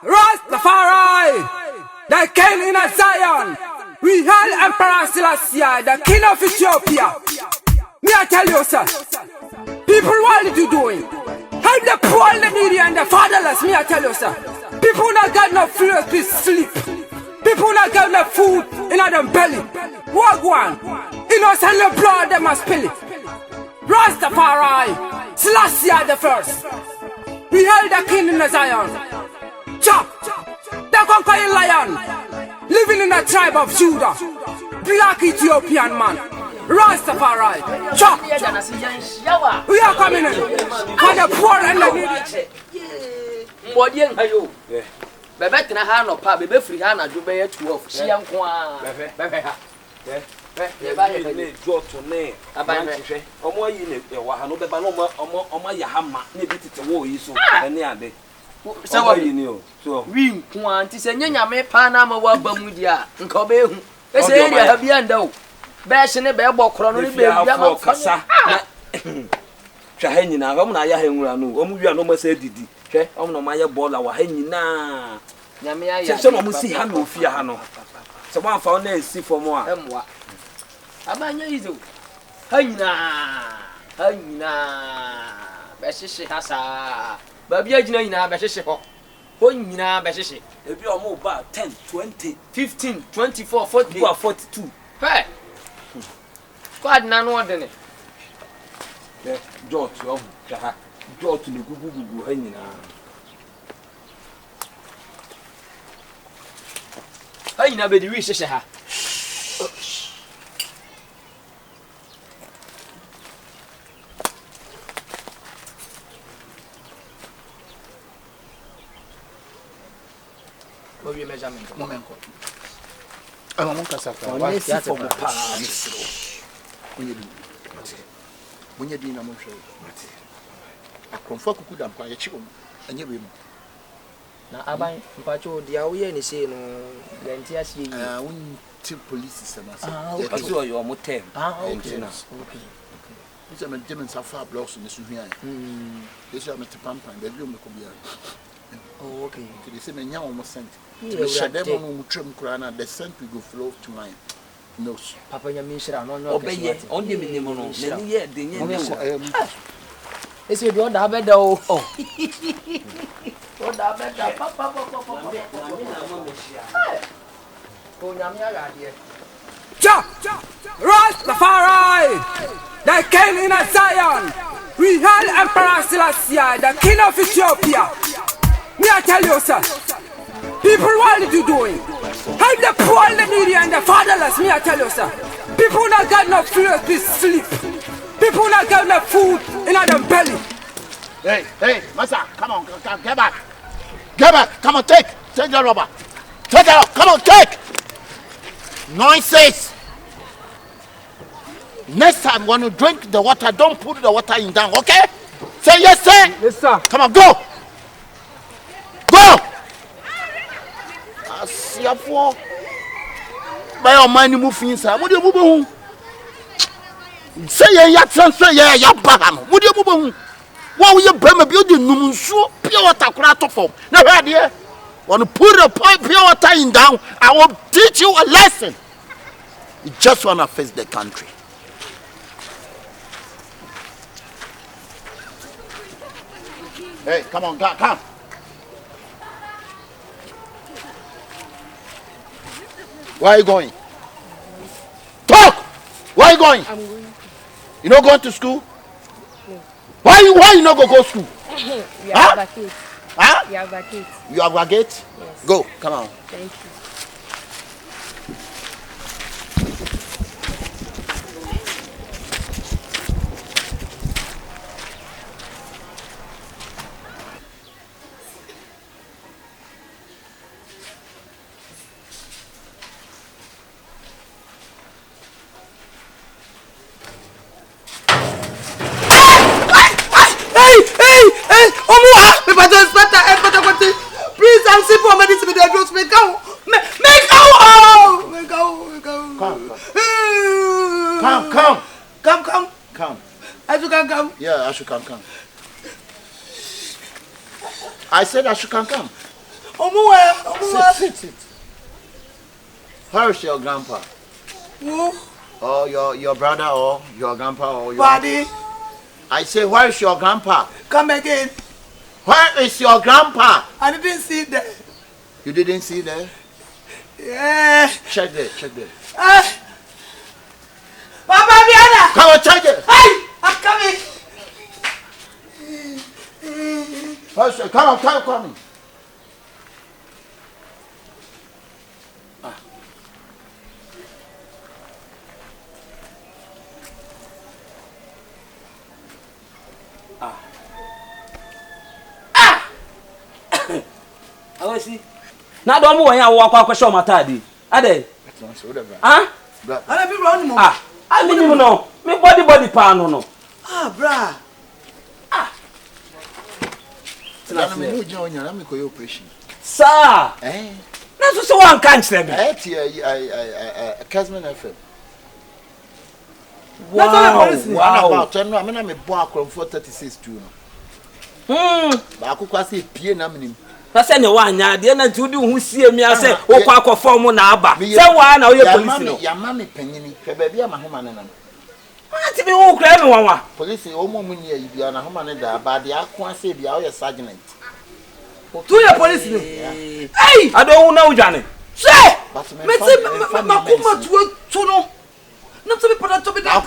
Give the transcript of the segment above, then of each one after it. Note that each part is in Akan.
Rastafari, the king in Zion. We hail Emperor Selassie, the king of Ethiopia. Me I tell you, sir. People, what are you doing? Help the poor, the needy, and the fatherless. Me I tell you, sir. People not got no food to sleep. People not got no food in their belly. Walk one. Innocent the blood they must spill it. Rastafari, Selassie the first. We hail the king in Zion. Chop, the conquering lion, living in the tribe of Judah. Black Ethiopian man. Rastafari, chop. We are coming in for the poor and the needy. Modian ayo. Bebe tena ha no pa bebe free ha na do be 12. Sia nko a. Bebe ha. Ye ba ye ne jo to ne. Aban hwe. Omo ayi ne wa ha no beba no omo ya ha ma na bi tete wo yi so ene ade. Se wa yi ni o. So wi nko a nti se nyanya me pa na ma wa ba mu dia nka oba ehu. Ese area ha bia nda o. Be hye ne be bo kro no ne be bia ma kasa. Twa ha nyina ha mo na ya ha nwura no. Omo wi no ma se didi. Hwe omo no ma ya bola wa ha nyina. Nyame ya. Se no mo si ha no ofia ha no. Se mo afa na esi fo mo a. Emwa. Abanya izo. Ha nyina. Be hye ha sa. Ba bia gina nyina be hye ho. Ho nyina be hye. Ebi omo ba 10, 20, 15, 24, 40, 42. Hey. Squad na no de ne. George yo ha. George ni gugu ha nyina. Ha nyina be di wi hye ha. Obi measurement moment. Ama mon kasaka. Wa ya te pa. Munye di na mo hwe. Akonfa kuku dam kwa ye chi om. Anye be mu. Na aban mpacho dia wo ye ni se no ganti ase yi. Won ti police semasa. Kasi o yo mo tem. Okay. It's a maintenance of far blocks in the Suhian. This is a pampan, the room could be. Oh, okay. They say, men almost sent. The shadow on trim crana, the scent will go flow to mine. No, Papa Yamishra, no, obey only minimum. Many years, the It's your daughter, bed, oh. What da beta papa. Oh, nyamya here. Chop, Rastafari, the king in Zion. We hail Emperor Selassie, the king of Ethiopia. Me I tell you, sir. People, what are you doing? Help the poor, the needy, and the fatherless. Me I tell you, sir. People not got no food to sleep. People not got no food in their belly. Hey, Massa, come on, get back. Get back, come on, take the rubber. Take it out, come on, take. Noises. Next time when you drink the water, don't put the water in down, okay? Say yes, sir. Yes, sir. Come on, go. Go. I see a four. By your money moving, sir. What do you move? Say ya transfer ya baham. What do you move? What will you bring a building? Numunsu, pure water crato for. Now, here, when you put a pure water in down, I will teach you a lesson. You just want to face the country. Hey, come on, come. Where are you going? Talk! Where are you going? I'm going. You not going to school? No. Why you not go to school? We are vacate. Huh? We are vacate. You are vacate? Yes. Go, come on. Thank you. Please, I'm simple medicine with the drugs. Make out. Come. I should come. Yeah, I should come. I said I should come. Sit. Where is your grandpa? Who? Or your brother or your grandpa or your... Buddy. I say, where is your grandpa? Come again. Where is your grandpa? I didn't see that. You didn't see there? Yeah. Check there. Papa Viana. Come on, check it. Hey, I'm coming. Come. I see. Now don't move when you walk out question matadi. Ade. Huh? I be running more. I mean you know. Me body pan no. Bra. Let me join you. Let me go operation. Sir. That's so one can't tell me. Casman FM. Wow. I'm a boy from 436 too. But I could say P and I'm That's any one ya. The end to do who see me. I say, oh, form na aba. Say one or your police. Your mammy penny, baby, I'm a human. What be all crime one? Police, almost near you are a human, but the aqua say be our sergeant. To your policeman. Hey, I don't know, Johnny. Say, but to not to be put to be that. I'm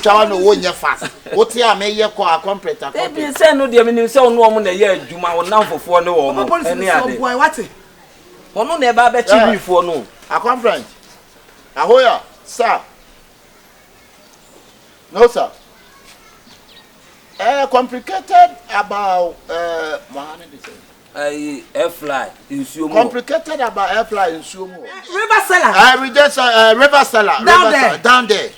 trying to win your fast. What here may you call a competitor? They say no, dear, meaning so no one a year, you might now for 4 no more. Boy, what? Oh, no, never bet you for no. A conference. Ahoya, sir. No, sir. Complicated about airfly in Sumo. Complicated about airfly in Sumo. River cellar. River cellar. Down there.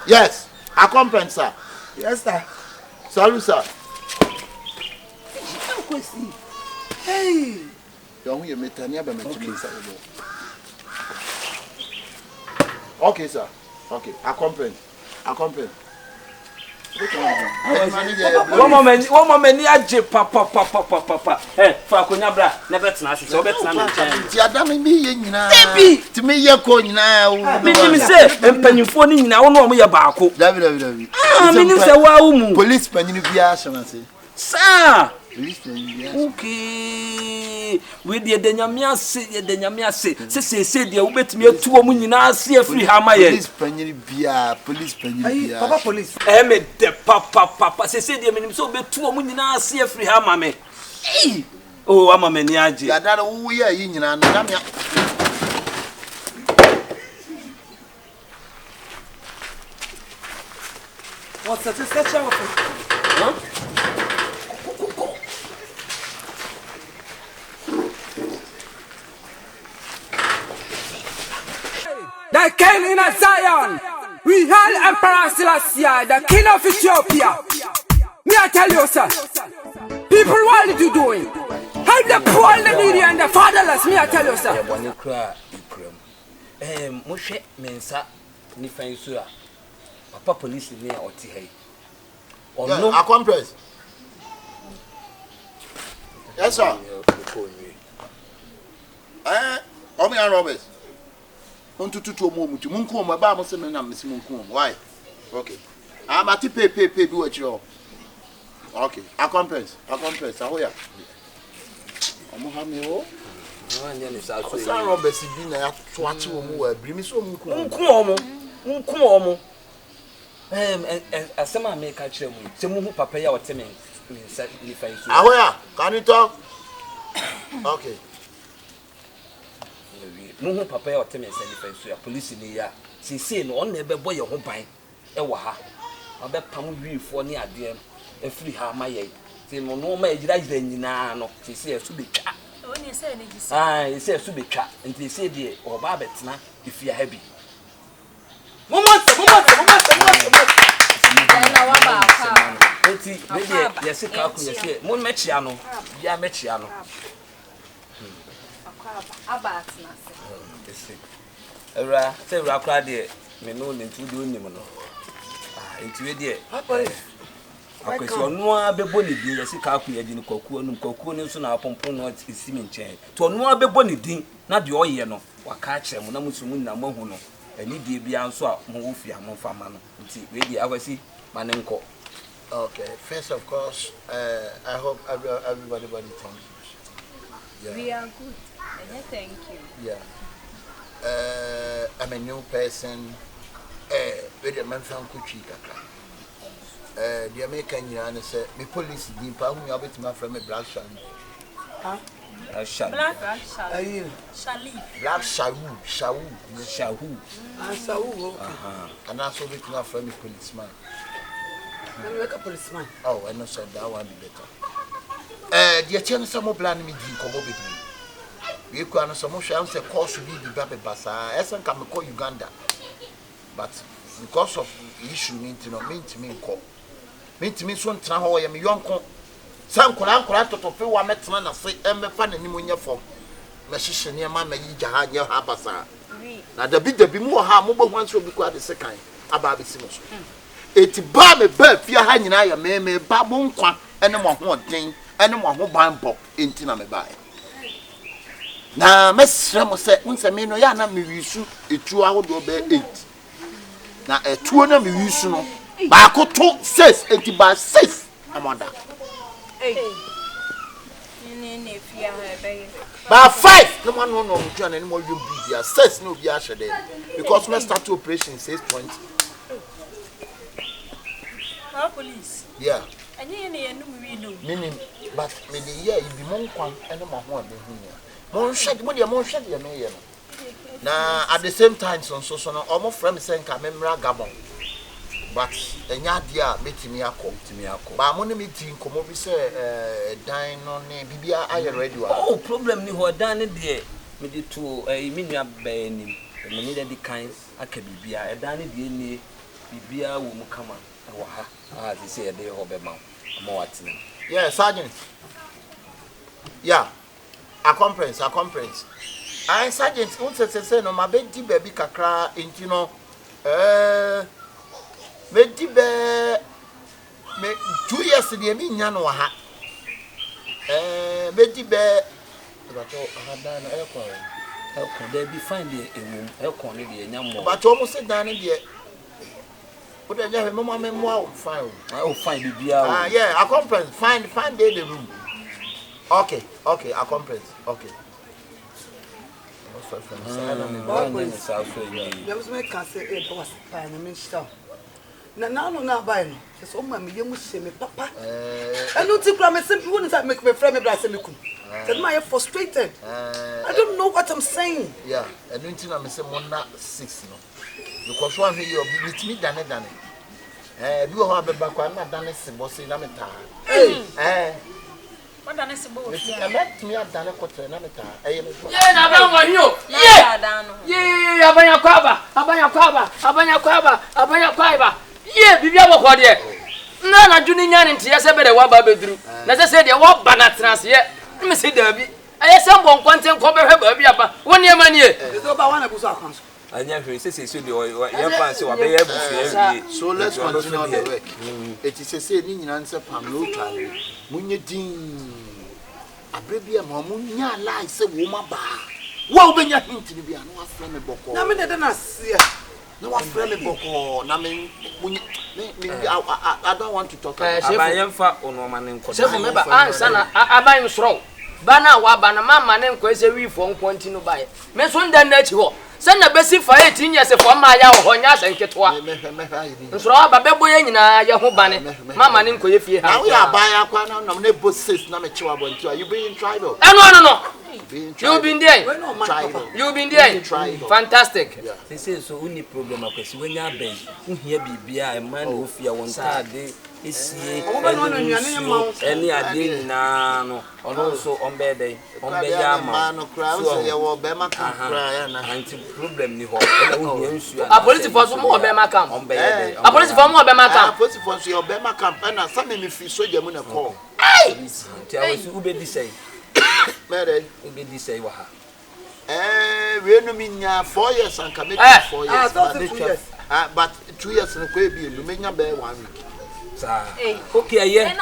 Yes. A conference, sir. Yes, sir. Salut, sir. Hey. Okay, sir. Okay. A conference. One moment, papa. Hey, for Kunyabra, never snatch it. So let's not to me, you're going now. Me say, and penny phoning now, no, we are back. Policeman, you be asking, sir. Okay. We the Denyamia say they will bet me a 2 women see a free hammer. Police Papa police. Me the papa say they mean so bet 2 women see a free hammer. Hey. Oh, I'm a maniaji. I don't know who we are in and What's the statue? Huh? The king in Zion. We hail Emperor Selassie, the king of Ethiopia. Me I tell you, sir. People, what are you doing? Help the poor, the needy, and the fatherless. Me I tell you, sir. When you cry, Moshe Mensa, Nifensura. Papa police in here or Tihei. Or no, I compress. Yes, sir. Omi and Roberts. On to moment to Munkum, my Bible said, Miss Munkum. Why? Okay. I'm at the pay, do it, you. Okay. I compress. Ahoya. Omohamio. Son Roberts is being a twatch or bring me so Munkum. As some make a chair, some papa or Timmy. Ahoya, can you talk? Okay. No papa or Timmy send defense to a police in the year. She say no one never boy your home pine. Ewaha. I bet Pam will for near DM a free ha my yay. Say no may judge the no. She says to be cat. He says to be cat, and they say dear or Babets now if you are heavy. Yes, Moon Mechiano, Ya Mechiano. About Say Racra dear, may know into doing him. Into a dear. akwesi ono abebo ne din yesi ka akwa yedi ne kwakuo no kwakuo ne so na apompo no isi me nchen to ono abebo ne din na de oye no waka akire mo na musumu na mahu no ani die bia nso a mo wo fi amfa ma no nti we di akwesi manenko. Okay, first of course, I hope everybody thank you. Yeah. We are good. Thank you. Yeah. I'm a new person. Very man from Kuchi Kaka. The American Yan said, "Me police deep. I'm going to my friend Black Shali." Huh? Black Shawu. And also with my friend Policeman. Like a policeman. Oh, I know so that one be better. The chance some plan me di kobo between. We can some more chance a course be the baby basa. Esan can call Uganda. But because of issue mean to call. Mean to me soon try how I am young. Some koran to feel one metman and say, "Emma fan and pneumonia form." Message near my Jaha Habasa. Now the be more harm over once will be quite the second about the Simmons. It's bad me bird, fear hanging I me babon quan, and no more thing, and no more band pop in Tina me buy. Now, Miss Ramos said, once a man, Yana me issue a 2 hour do be 8. Now, a 2 hour me issue no, but I could talk 6 and by 6. I'm on that. By 5, no one no John anymore. You be there, 6 no be assured because we start operation 6 points. Police. Yeah. And you know, Meaning, but maybe yeah, you be monk and no more than more shed, more shed, you know. Now, at the same time, so almost from saying, Camera Gabon. But a yadia meeting me a call to me. But I'm only meeting, come over, say, dine on Bibia. I ready. Oh, problem ni ho dane de me de to minua banim me need the kinds akabibia e dane de ni bibia wo mu kama wo ha they say dey ho be ma mo watina. Yeah, Sergeant. Yeah. A conference. I Sergeant, say no my baby baby kakra into no me 2 years the me nya no ha. Me dibe but had Elko there be find the elko ni de nya mo. but almost sit down in there. But I have mama memoir file. I find bibia. Yeah, a conference. Find the room. Okay, a conference. Okay. Now no buy no. Just oh my me say me papa. I don't think I'm simple one that make me friend me blast me kum. That my frustrated. I don't know what I'm saying. Yeah, I don't think I'm say mona 6 no. Because one here with me dane. You have be back na dane se boss na me ta. what done is both? I met me at dane kotre na me ta. Yeah, na ba mo hiyo. Yeah, abanya kwaba. Yeah, bibia wo ho de. Na dwuni nya ne ntia se be de wa ba beduru. Na se de wo ba na trans ye. Me se da bi. Aye se mbon kwante nko be hwe ba bi aba. Woni e manie. So ba wana buso akwanso. Anya hwe se de ye fan se wa be ye bufu. So let's continue the work. It is say ni nyina nse pam no twa. Munye din. Abrebia ma munya lie se wo ma ba. Wo be nya hint ni bia no afre me boko. Na me de na sia. No afre me boko. Na me I don't want to talk about. Abayemfa onoma ne nko. Se fu me ba ansa na aban soro. Ba na wa ba na mama ne nko ese wi fo nko ntinu ba ye. Me so ndan na chi ho. Se na besi fa 18 years fo ma ya ho nya asanketwa. Nsoro ba bebo ye nyina ye ho bane. Mama ne nko ye fie ha. Na we abaya kwa na na both says na me chiwa bontu. You being tribal. No. You been there. You been there. Fantastic. They say so uni problem akwesi wenya ben. Uhia bibia e man wo fia won tade esie any ade na no ono so ombe dey ombe ya ma no kra so ye wo be ma kan kra ya na anti problem ni ho uhia nsu a police force mo be ma kam a police force mo be ma kam police force yo be ma kam na some me fi soja mu na call ti awasi ube di say mere ube di say wa ha we no minya 4 years and can make 4 years But 2 years no ko e bi elu menya be 1 week Sa. Okay, yeah.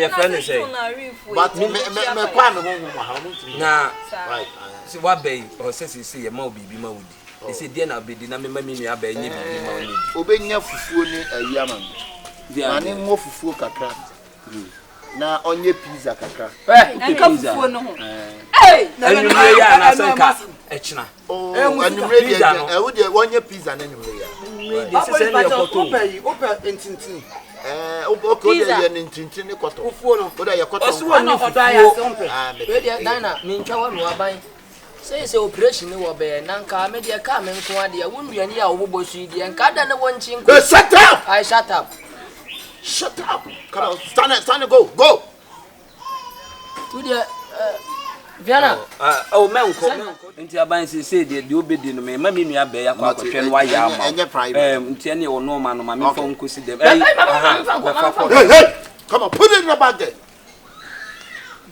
Friend say. But me kwa me ho how Na. Right. See what bay or says he say ma obi ma wudi. They say dia na be di na me ma mi nua ba nye bi ma oni. Obenya fufuo ni ayi ama. Dia na ngo fufuo kakra. Na onye pizza kakra. Enka fufuo no ho. Anumre ya na sanka echina. Anumre dia wo dia onye pizza na anumre ya. They say na yokoto. Opa entintini. Okay, dia ni entintini koto. Fufuo no. Oda ya koto. Osuo no odo aya se ompe. We dia Dina me ntwa wa no aban. Say operation wo be na nka me dia ka me nko ade wo nduane ya wo bobo su dia nka da ne wonchi nko. Shut up. I shut up. Shut up. Come on, stand, go. Tu dia Viana. Menko. Nti aban say de obedi no me ma me nua be ya kwa kwhwe no wa ya ma. Nti ene wo no ma no ma me fo nkosi dem. Hey, come on, put it in the bag there.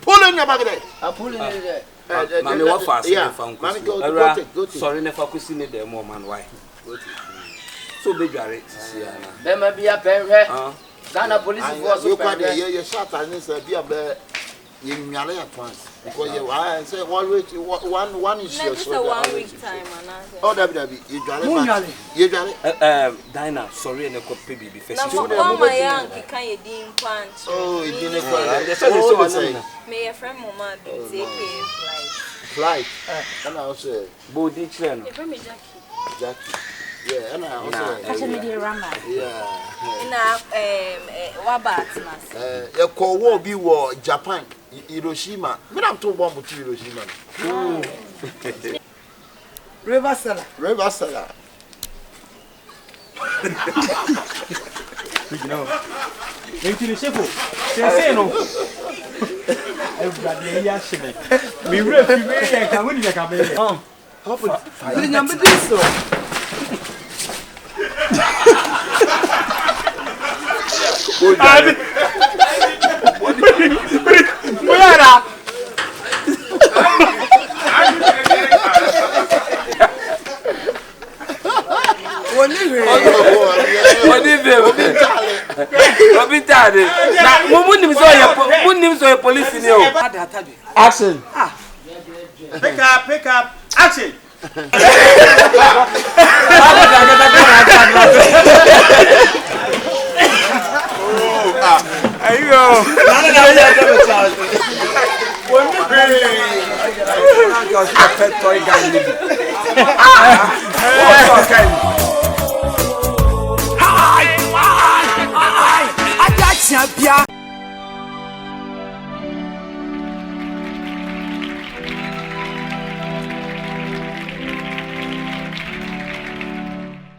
Pull it in the bag there. I pull it there. Mami wa fast yeah. Fa Mami nkosi. Go to. Sorry ne fa kosi ne dem mo man why. So be dware sisi ana. Be ma bia penhwe. Ghana police force you kwa dey you shot and say bia be you nyale at once because you I say always one is your shoulder. 1 week time and oh David you dware Dina sorry ne ko pe bibi first so oh my young kan ye din punch oh you didn't call me your friend mama do take flight and I also body clean your friend me Jackie yeah and I also catch me dey rama yeah na what about mas you call war be war Japan Hiroshima me am to bomb to Hiroshima River Seller. You know. Into the chef. Say no. Everybody here shime. Me ref me here can win the Akabenezer. Hopefully. Ni nyambe diso. Oyara. Obitade. Na munim so ye police ni o. Action. Pick up. Action. Ayo. Toy gang.